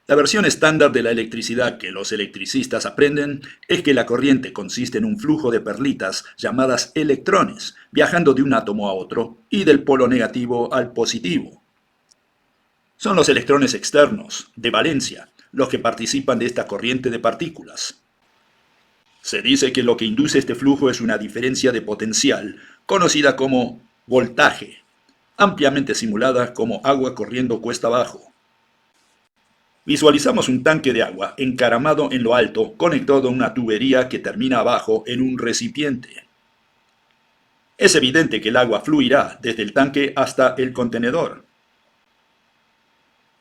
La versión estándar de la electricidad que los electricistas aprenden es que la corriente consiste en un flujo de perlitas llamadas electrones, viajando de un átomo a otro y del polo negativo al positivo. Son los electrones externos, de valencia, los que participan de esta corriente de partículas. Se dice que lo que induce este flujo es una diferencia de potencial, conocida como voltaje, ampliamente simulada como agua corriendo cuesta abajo. Visualizamos un tanque de agua encaramado en lo alto, conectado a una tubería que termina abajo en un recipiente. Es evidente que el agua fluirá desde el tanque hasta el contenedor.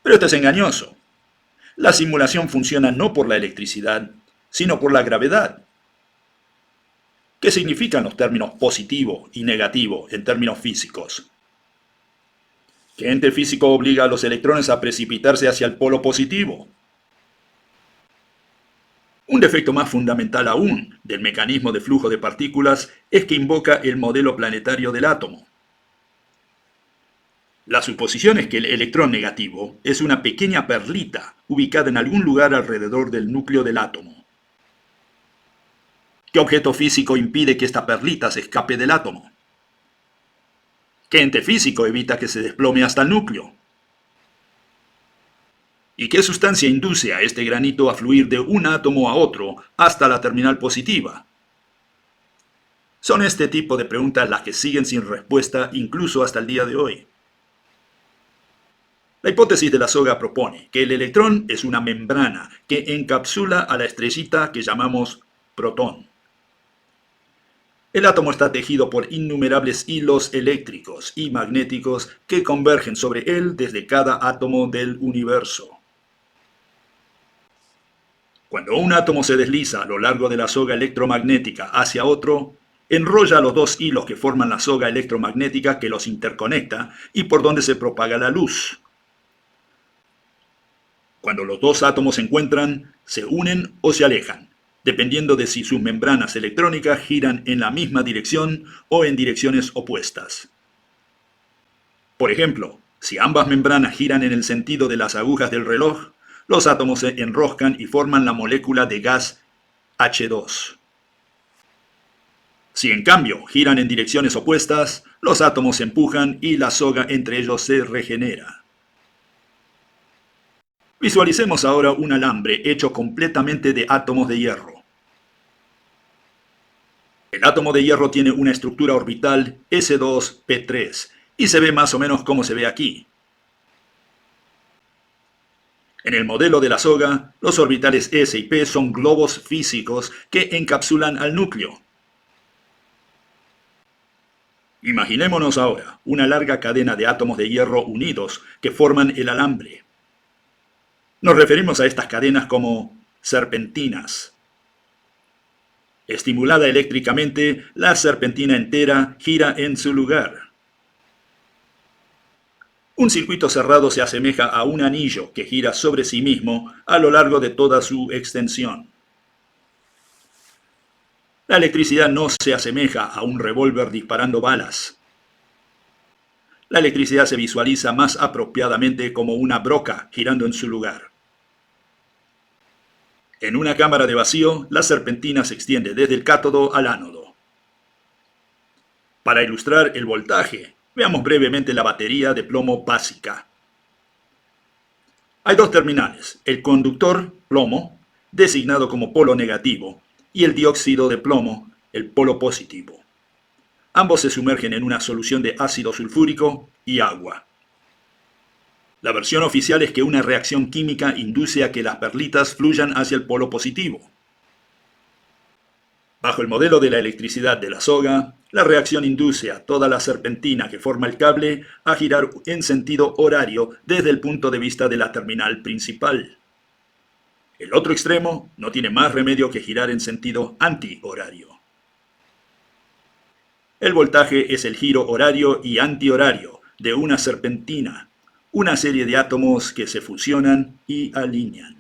Pero esto es engañoso. La simulación funciona no por la electricidad, sino por la gravedad. ¿Qué significan los términos positivo y negativo en términos físicos? ¿Qué ente físico obliga a los electrones a precipitarse hacia el polo positivo? Un defecto más fundamental aún del mecanismo de flujo de partículas es que invoca el modelo planetario del átomo. La suposición es que el electrón negativo es una pequeña perlita ubicada en algún lugar alrededor del núcleo del átomo. ¿Qué objeto físico impide que esta perlita se escape del átomo? ¿Qué ente físico evita que se desplome hasta el núcleo? ¿Y qué sustancia induce a este granito a fluir de un átomo a otro hasta la terminal positiva? Son este tipo de preguntas las que siguen sin respuesta incluso hasta el día de hoy. La hipótesis de la soga propone que el electrón es una membrana que encapsula a la estrellita que llamamos protón. El átomo está tejido por innumerables hilos eléctricos y magnéticos que convergen sobre él desde cada átomo del universo. Cuando un átomo se desliza a lo largo de la soga electromagnética hacia otro, enrolla los dos hilos que forman la soga electromagnética que los interconecta y por donde se propaga la luz. Cuando los dos átomos se encuentran, se unen o se alejan, dependiendo de si sus membranas electrónicas giran en la misma dirección o en direcciones opuestas. Por ejemplo, si ambas membranas giran en el sentido de las agujas del reloj, los átomos se enroscan y forman la molécula de gas H2. Si en cambio giran en direcciones opuestas, los átomos se empujan y la soga entre ellos se regenera. Visualicemos ahora un alambre hecho completamente de átomos de hierro. El átomo de hierro tiene una estructura orbital S2P3 y se ve más o menos como se ve aquí. En el modelo de la soga, los orbitales S y P son globos físicos que encapsulan al núcleo. Imaginémonos ahora una larga cadena de átomos de hierro unidos que forman el alambre. Nos referimos a estas cadenas como serpentinas. Estimulada eléctricamente, la serpentina entera gira en su lugar. Un circuito cerrado se asemeja a un anillo que gira sobre sí mismo a lo largo de toda su extensión. La electricidad no se asemeja a un revólver disparando balas. La electricidad se visualiza más apropiadamente como una broca girando en su lugar. En una cámara de vacío, la serpentina se extiende desde el cátodo al ánodo. Para ilustrar el voltaje, veamos brevemente la batería de plomo básica. Hay dos terminales, el conductor, plomo, designado como polo negativo, y el dióxido de plomo, el polo positivo. Ambos se sumergen en una solución de ácido sulfúrico y agua. La versión oficial es que una reacción química induce a que las perlitas fluyan hacia el polo positivo. Bajo el modelo de la electricidad de la soga, la reacción induce a toda la serpentina que forma el cable a girar en sentido horario desde el punto de vista de la terminal principal. El otro extremo no tiene más remedio que girar en sentido antihorario. El voltaje es el giro horario y antihorario de una serpentina, una serie de átomos que se fusionan y alinean.